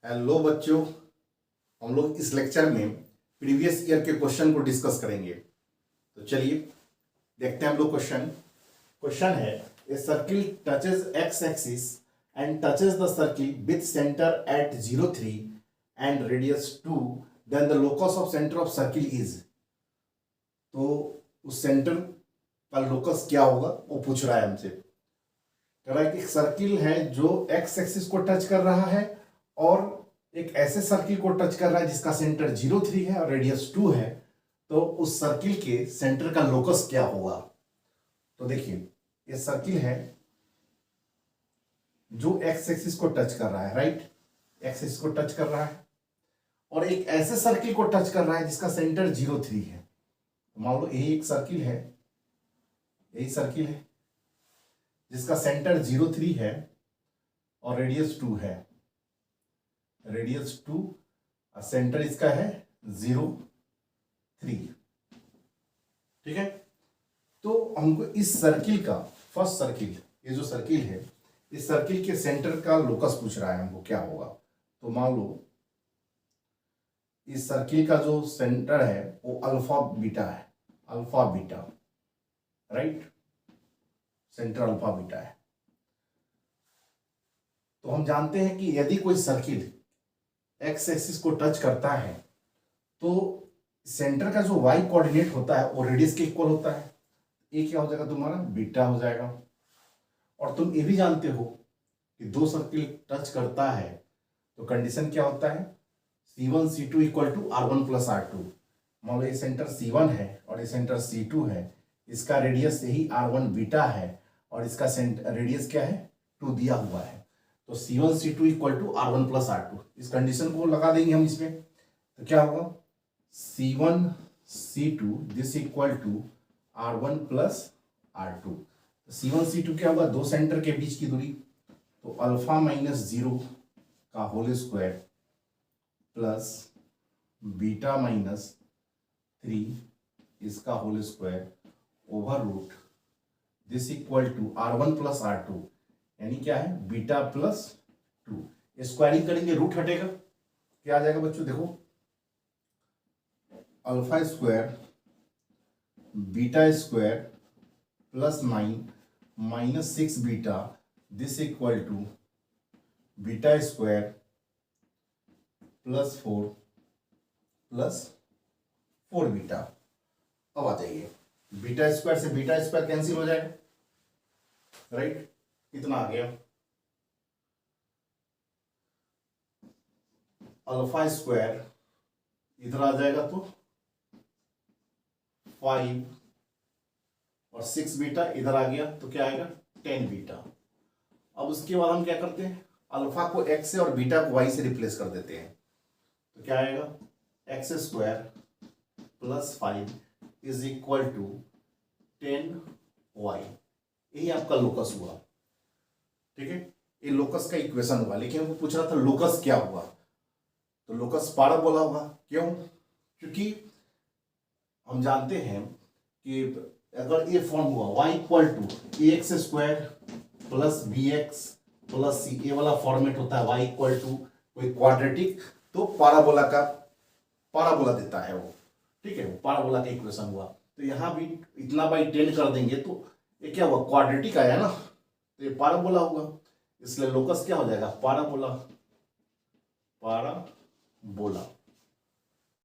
Hello बच्चों, हम लोग इस लेक्चर में प्रीवियस ईयर के क्वेश्चन को डिस्कस करेंगे। तो चलिए देखते हैं हम लोग क्वेश्चन है a circle touches X axis and touches the circle with centre at 0,3 and radius 2, then the locus of centre of circle is. तो उस सेंटर का लोकस क्या होगा वो पूछ रहा है हमसे। कह रहा है कि एक सर्किल है जो एक्स एक्सिस को टच कर रहा है और एक ऐसे सर्किल को टच कर रहा है जिसका सेंटर 0,3 है और रेडियस 2 है। तो उस सर्किल के सेंटर का लोकस क्या होगा। तो देखिए ये सर्किल है जो एक्स एक्सिस को टच कर रहा है, राइट, एक्स एक्सिस को टच कर रहा है और एक ऐसे सर्किल को टच कर रहा है जिसका सेंटर 0,3 है। मान लो यही एक सर्किल है, यही सर्किल है जिसका सेंटर 0,3 है और रेडियस 2 है, रेडियस 2 और सेंटर इसका है 0,3। ठीक है, तो हमको इस सर्किल का फर्स्ट सर्किल, ये जो सर्किल है इस सर्किल के सेंटर का लोकस पूछ रहा है हमको क्या होगा। तो मान लो इस सर्किल का जो सेंटर है वो अल्फा बीटा है, alpha beta, right, centre alpha beta है। तो हम जानते हैं कि यदि कोई सर्किल एक्स एक्सिस को टच करता है तो सेंटर का जो वाई कोऑर्डिनेट होता है वो रेडियस के इक्वल होता है। ये क्या हो जाएगा तुम्हारा बीटा हो जाएगा। और तुम ये भी जानते हो कि दो सर्किल टच करता है तो कंडीशन क्या होता है C1 C2 equal to R1 plus R2। मान लो ये सेंटर C1 है और ये सेंटर C2 है, इसका रेडियस यही R1 बीटा है और इसका रेडियस क्या है 2 दिया हुआ है। तो C1 C2 equal to R1 plus R2, इस कंडीशन को लगा देंगे हम इसमें। तो क्या होगा C1 C2 this equal to R1 plus R2। C1 C2 क्या होगा, दो सेंटर के बीच की दूरी, तो अल्फा माइनस 0 का whole square plus beta minus 3 इसका whole square over root this equal to R1 plus R2, यानी क्या है बीटा प्लस 2। स्क्वायरिंग करेंगे रूट हटेगा, क्या आ जाएगा बच्चों, देखो alpha square beta square plus 9 minus 6 beta this equal to beta square plus 4 plus 4 beta. अब आ जाइए बीटा स्क्वायर से बीटा स्क्वायर कैंसिल हो जाएगा, राइट, कितना आ गया अल्फा स्क्वायर इधर आ जाएगा तो 5 और 6 बीटा इधर आ गया तो क्या आएगा 10 बीटा। अब उसके बाद हम क्या करते हैं अल्फा को x से और बीटा को y से रिप्लेस कर देते हैं। तो क्या आएगा X square plus 5 is equal to 10y। यही आपका लोकस हुआ, ठीक है, ये लोकस का इक्वेशन हुआ। लेकिन हमको पूछ रहा था लोकस क्या हुआ, तो लोकस पाराबोला होगा। क्यों, क्योंकि हम जानते हैं कि अगर ये फॉर्म हुआ y equal to a x square plus b x plus c, ये वाला फॉर्मेट होता है y इक्वल टू कोई क्वाड्रेटिक, तो पाराबोला देता है वो, ठीक है, वो पाराबोला का इक्वेशन हुआ। तो यहाँ भी इतना बाई 10 कर देंगे तो ये क्या हुआ क्वाड्रेटिक आया ना, तो ये पाराबोला हुआ, इसलिए लोकस क्या हो जाएगा पाराबोला, पाराबोला।